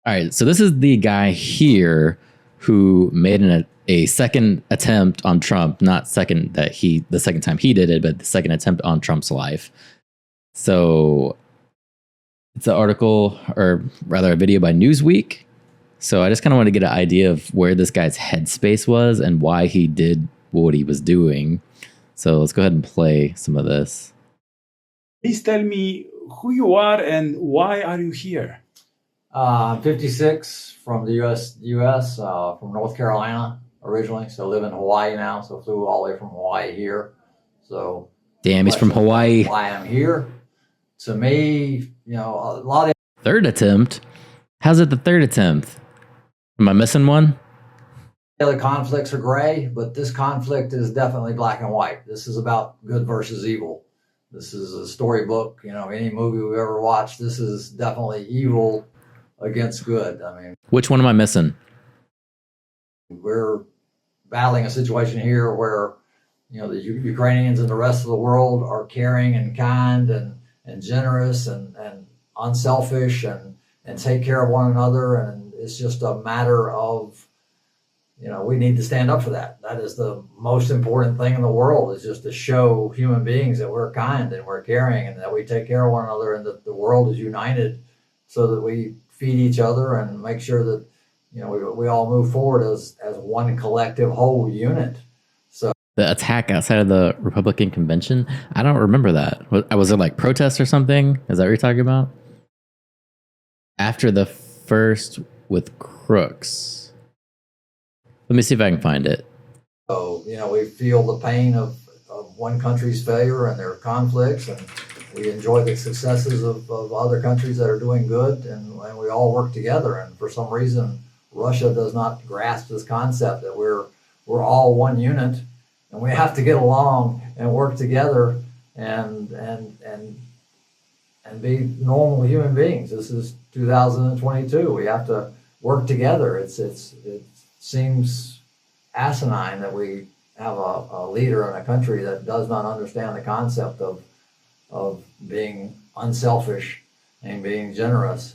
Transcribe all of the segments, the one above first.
All right, so this is the guy here who made a second attempt on Trump, not second that the second time he did it, but the second attempt on Trump's life. So it's an article, or rather a video by Newsweek. So I just kind of want to get an idea of where this guy's headspace was and why he did what he was doing. So let's go ahead and play some of this. Please tell me who you are and why are you here? I'm 56 from the U.S. From North Carolina originally, so live in Hawaii now. So flew all the way from Hawaii here. So damn, he's from Hawaii. Why I'm here? To me, a lot of third attempt. How's it the third attempt? Am I missing one? other conflicts are gray, but this conflict is definitely black and white. This is about good versus evil. This is a storybook. Any movie we've ever watched, this is definitely evil against good. I mean, which one am I missing? We're battling a situation here where, the Ukrainians and the rest of the world are caring and kind and generous and unselfish and take care of one another. And it's just a matter of, we need to stand up for that. That is the most important thing in the world, is just to show human beings that we're kind and we're caring and that we take care of one another and that the world is united so that we feed each other and make sure that, we all move forward as one collective whole unit. So the attack outside of the Republican convention, I don't remember that. Was it like protests or something? Is that what you're talking about? After the first with Crooks. Let me see if I can find it. So, we feel the pain of one country's failure and their conflicts, and we enjoy the successes of other countries that are doing good, and we all work together. And for some reason, Russia does not grasp this concept that we're all one unit, and we have to get along and work together and be normal human beings. This is 2022. We have to work together. It seems asinine that we have a leader in a country that does not understand the concept of being unselfish and being generous.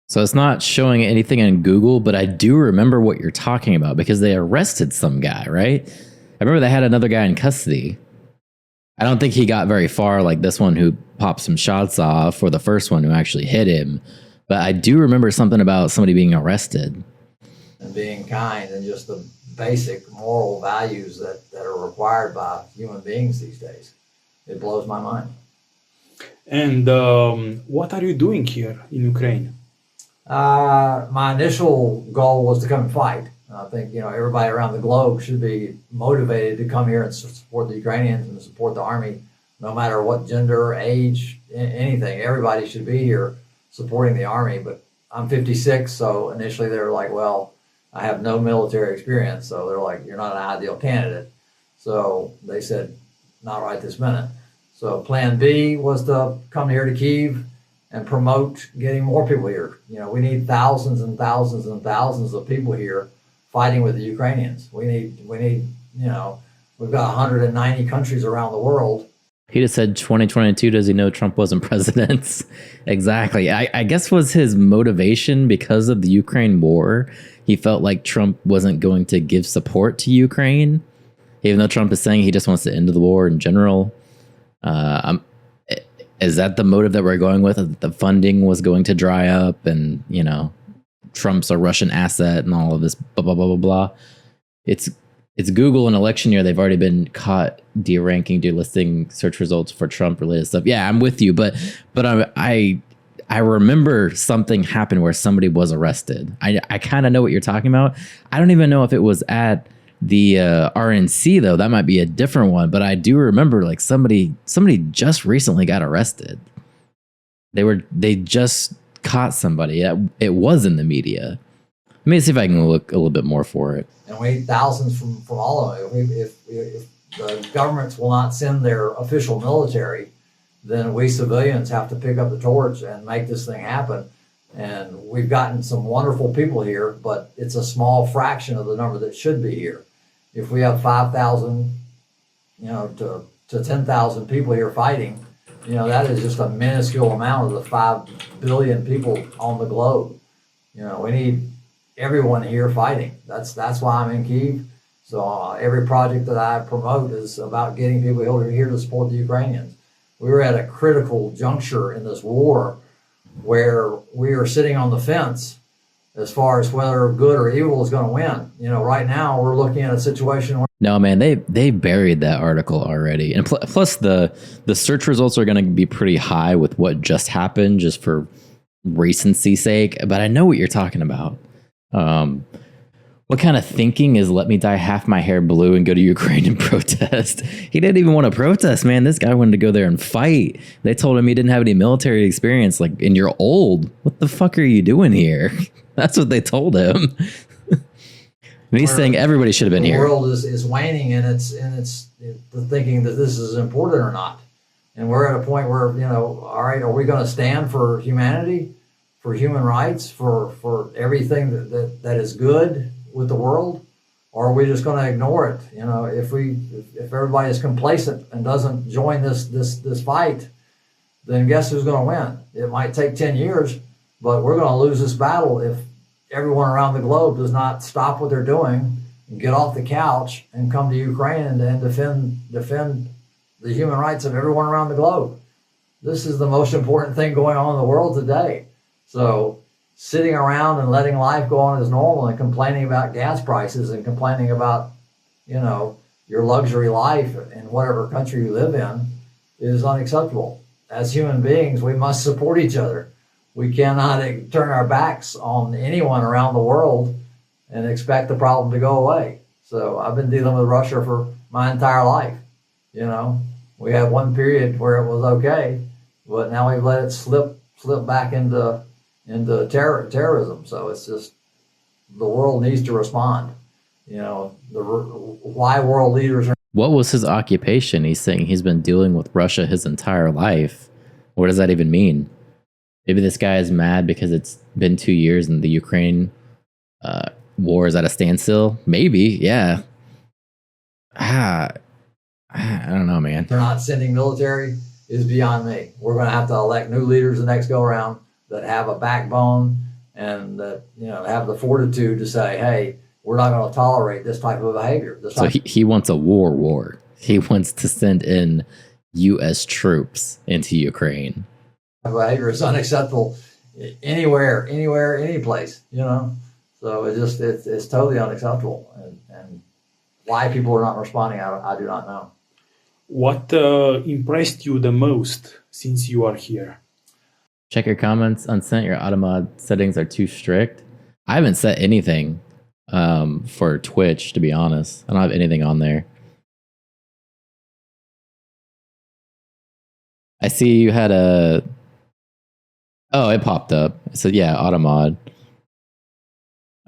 So it's not showing anything on Google, but I do remember what you're talking about because they arrested some guy, right? I remember they had another guy in custody. I don't think he got very far, like this one who popped some shots off, or the first one who actually hit him. But I do remember something about somebody being arrested. And being kind and just the basic moral values that are required by human beings these days. It blows my mind. And what are you doing here in Ukraine? My initial goal was to come and fight. I think, everybody around the globe should be motivated to come here and support the Ukrainians and support the army, no matter what gender, age, anything. Everybody should be here supporting the army. But I'm 56, so initially they were like, well, I have no military experience. So they're like, you're not an ideal candidate. So they said, not right this minute. So plan B was to come here to Kyiv and promote getting more people here. We need thousands and thousands and thousands of people here fighting with the Ukrainians. We need, we've got 190 countries around the world. He just said 2022, does he know Trump wasn't president? Exactly. I guess was his motivation because of the Ukraine war. He felt like Trump wasn't going to give support to Ukraine, even though Trump is saying he just wants to end the war in general. Is that the motive that we're going with? That the funding was going to dry up and, Trump's a Russian asset and all of this blah, blah, blah, blah, blah. It's Google in election year. They've already been caught delisting search results for Trump related stuff. Yeah, I'm with you. But I remember something happened where somebody was arrested. I kind of know what you're talking about. I don't even know if it was at the RNC though. That might be a different one, but I do remember like somebody just recently got arrested. They just caught somebody. It was in the media. Let me see if I can look a little bit more for it. And we need thousands from all of it. If the governments will not send their official military, then we civilians have to pick up the torch and make this thing happen. And we've gotten some wonderful people here, but it's a small fraction of the number that should be here. If we have 5,000, to 10,000 people here fighting, that is just a minuscule amount of the 5 billion people on the globe. We need everyone here fighting. That's why I'm in Kyiv. So every project that I promote is about getting people here to support the Ukrainians. We were at a critical juncture in this war where we are sitting on the fence as far as whether good or evil is going to win. Right now we're looking at a situation where No, man, they buried that article already. And plus the search results are going to be pretty high with what just happened, just for recency's sake. But I know what you're talking about. What kind of thinking is let me dye half my hair blue and go to Ukraine and protest? He didn't even want to protest, man. This guy wanted to go there and fight. They told him he didn't have any military experience. Like, and you're old. What the fuck are you doing here? That's what they told him. And he's saying everybody should have been here. The world is waning in its the thinking that this is important or not. And we're at a point where, all right, are we going to stand for humanity, for human rights, for everything that is good with the world? Or are we just going to ignore it? If everybody is complacent and doesn't join this fight, then guess who's going to win? It might take 10 years, but we're going to lose this battle if everyone around the globe does not stop what they're doing and get off the couch and come to Ukraine and defend the human rights of everyone around the globe. This is the most important thing going on in the world today. So sitting around and letting life go on as normal and complaining about gas prices and complaining about, your luxury life in whatever country you live in is unacceptable. As human beings, we must support each other. We cannot turn our backs on anyone around the world and expect the problem to go away. So I've been dealing with Russia for my entire life. We had one period where it was okay, but now we've let it slip back into terrorism. So it's just, the world needs to respond. Why world leaders are. What was his occupation? He's saying he's been dealing with Russia his entire life. What does that even mean? Maybe this guy is mad because it's been 2 years and the Ukraine war is at a standstill. Maybe, yeah. I don't know, man. They're not sending military is beyond me. We're going to have to elect new leaders the next go around that have a backbone and that have the fortitude to say, hey, we're not going to tolerate this type of behavior. So he wants a war. He wants to send in U.S. troops into Ukraine. Behavior is unacceptable anywhere, any place, So it's totally unacceptable. And why people are not responding, I do not know. What impressed you the most since you are here? Check your comments. Unsent, your automod settings are too strict. I haven't set anything for Twitch, to be honest. I don't have anything on there. I see you had a... Oh, it popped up. It said, yeah, automod.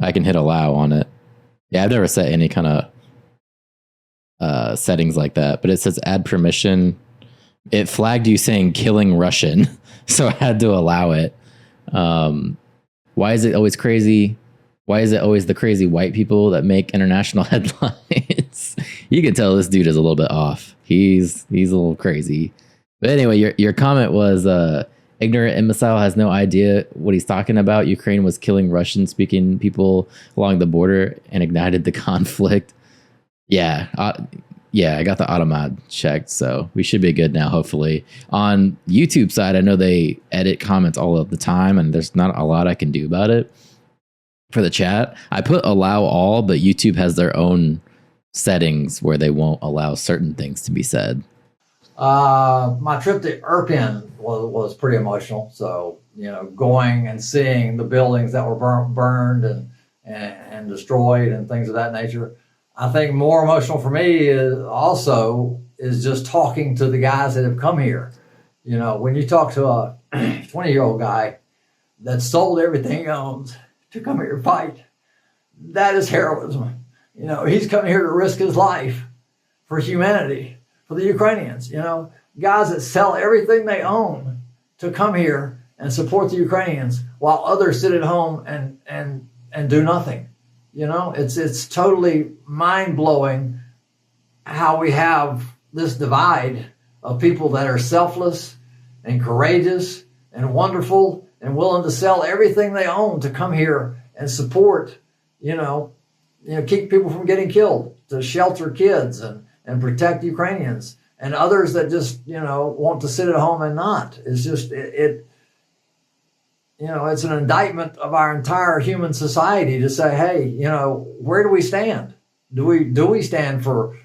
I can hit allow on it. Yeah, I've never set any kind of settings like that, but it says add permission. It flagged you saying killing Russian, so I had to allow it. Why is it always crazy? Why is it always the crazy white people that make international headlines? You can tell this dude is a little bit off. He's a little crazy. But anyway, your comment was ignorant imbecile has no idea what he's talking about. Ukraine was killing Russian-speaking people along the border and ignited the conflict. Yeah, I got the automod checked, so we should be good now, hopefully. On YouTube side, I know they edit comments all of the time, and there's not a lot I can do about it. For the chat, I put allow all, but YouTube has their own settings where they won't allow certain things to be said. My trip to Irpin was pretty emotional. So, going and seeing the buildings that were burned and destroyed and things of that nature. I think more emotional for me is just talking to the guys that have come here. When you talk to a 20-year-old guy that sold everything he owns to come here and fight, that is heroism. He's come here to risk his life for humanity, for the Ukrainians. Guys that sell everything they own to come here and support the Ukrainians while others sit at home and do nothing. It's totally mind-blowing how we have this divide of people that are selfless and courageous and wonderful and willing to sell everything they own to come here and support, keep people from getting killed, to shelter kids and protect Ukrainians, and others that just, want to sit at home and not. It's just, it's an indictment of our entire human society to say, hey, where do we stand? Do we stand for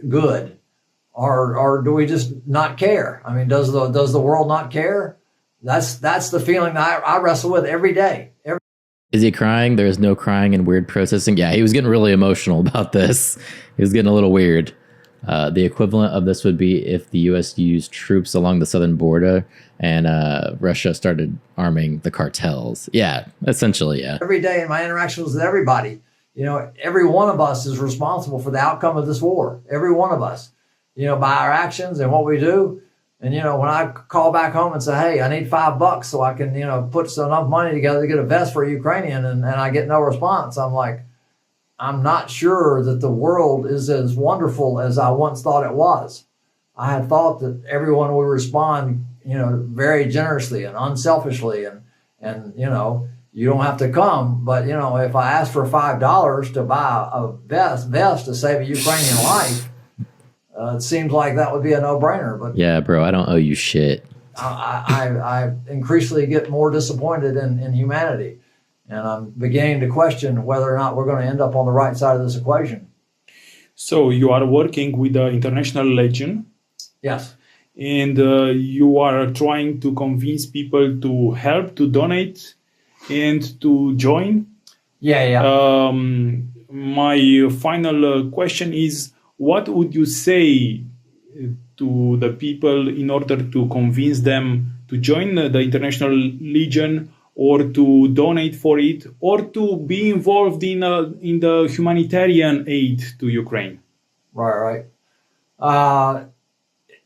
good, or do we just not care? I mean, does the world not care? That's the feeling that I wrestle with every day. Is he crying? There's no crying and weird processing. Yeah, he was getting really emotional about this. He was getting a little weird. The equivalent of this would be if the U.S. used troops along the southern border and Russia started arming the cartels. Yeah, essentially, yeah. Every day in my interactions with everybody, every one of us is responsible for the outcome of this war. Every one of us, by our actions and what we do. And, when I call back home and say, hey, I need $5 so I can, put enough money together to get a vest for a Ukrainian, and I get no response, I'm like, I'm not sure that the world is as wonderful as I once thought it was. I had thought that everyone would respond, very generously and unselfishly, and you don't have to come. But, if I ask for $5 to buy a vest to save a Ukrainian life, it seems like that would be a no-brainer. But yeah, bro, I don't owe you shit. I increasingly get more disappointed in humanity. And I'm beginning to question whether or not we're going to end up on the right side of this equation. So you are working with the International Legion. Yes. And you are trying to convince people to help, to donate, and to join. Yeah. My final question is, what would you say to the people in order to convince them to join the International Legion, or to donate for it, or to be involved in the humanitarian aid to Ukraine? Right.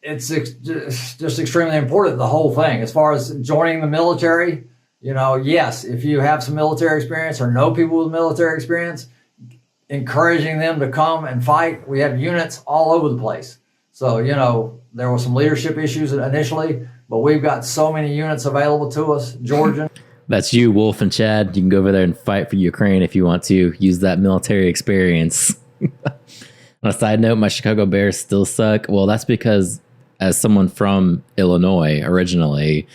It's just extremely important, the whole thing. As far as joining the military, yes, if you have some military experience or know people with military experience, encouraging them to come and fight. We have units all over the place. So, there were some leadership issues initially, but we've got so many units available to us. Georgian. That's you, Wolf and Chad. You can go over there and fight for Ukraine if you want to. Use that military experience. On a side note, my Chicago Bears still suck. Well, that's because as someone from Illinois originally,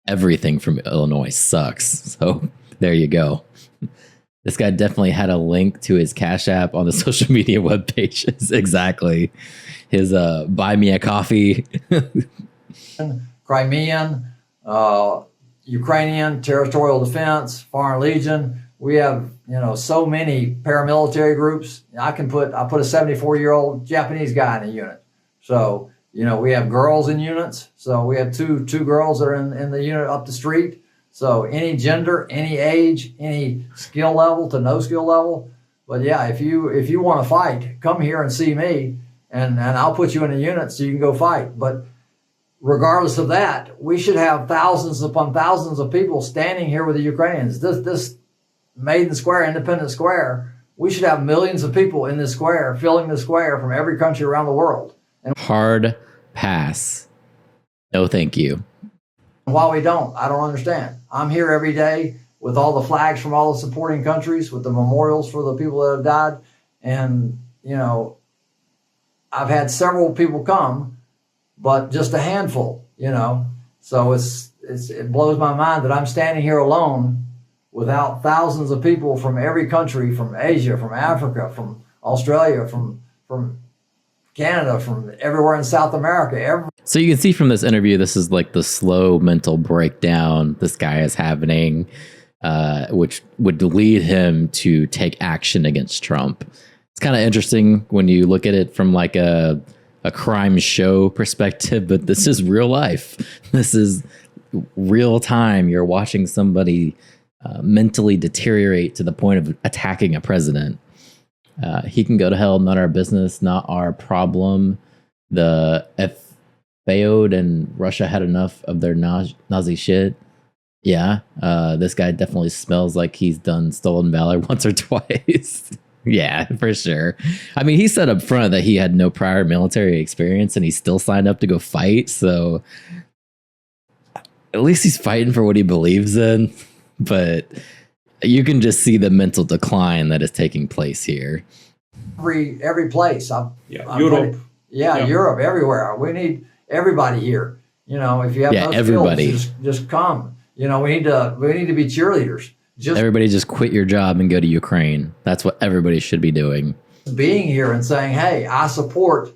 everything from Illinois sucks. So there you go. This guy definitely had a link to his Cash App on the social media web pages. Exactly. His buy me a coffee. Crimean, Ukrainian, Territorial Defense, Foreign Legion. We have, so many paramilitary groups. I put a 74-year-old Japanese guy in a unit. So, we have girls in units. So we have two girls that are in the unit up the street. So any gender, any age, any skill level to no skill level. But yeah, if you want to fight, come here and see me, and I'll put you in a unit so you can go fight. But regardless of that, we should have thousands upon thousands of people standing here with the Ukrainians. This Maiden Square, Independence Square, we should have millions of people in this square, filling the square from every country around the world. And hard pass. No, thank you. Why we don't, I don't understand. I'm here every day with all the flags from all the supporting countries, with the memorials for the people that have died. And, I've had several people come, but just a handful, So it blows my mind that I'm standing here alone without thousands of people from every country, from Asia, from Africa, from Australia, from Canada, from everywhere in South America. So you can see from this interview, this is like the slow mental breakdown this guy is having, which would lead him to take action against Trump. It's kind of interesting when you look at it from like a crime show perspective, but this is real life. This is real time. You're watching somebody mentally deteriorate to the point of attacking a president. He can go to hell, not our business, not our problem. If FAOD and Russia had enough of their Nazi shit, yeah, this guy definitely smells like he's done stolen valor once or twice. Yeah, for sure. I mean, he said up front that he had no prior military experience and he still signed up to go fight. So at least he's fighting for what he believes in, but you can just see the mental decline that is taking place here. Every place. Europe. Yeah. Europe, everywhere. We need everybody here. You know, if you have no everybody. skills, just come. You know, we need to be cheerleaders. Everybody just quit your job and go to Ukraine. That's what everybody should be doing. Being here and saying, hey, I support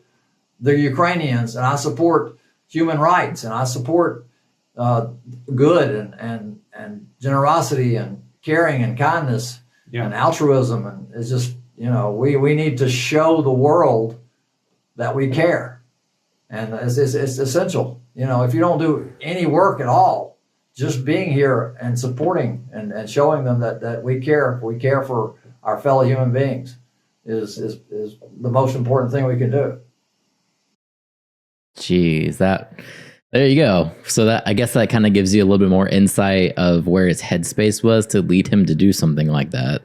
the Ukrainians and I support human rights and I support good and generosity and caring and kindness and altruism. And it's just, you know, we need to show the world that we care. And it's essential. You know, if you don't do any work at all, just being here and supporting and showing them that we care for our fellow human beings is the most important thing we can do. Jeez, there you go. So that, I guess that kind of gives you a little bit more insight of where his headspace was to lead him to do something like that.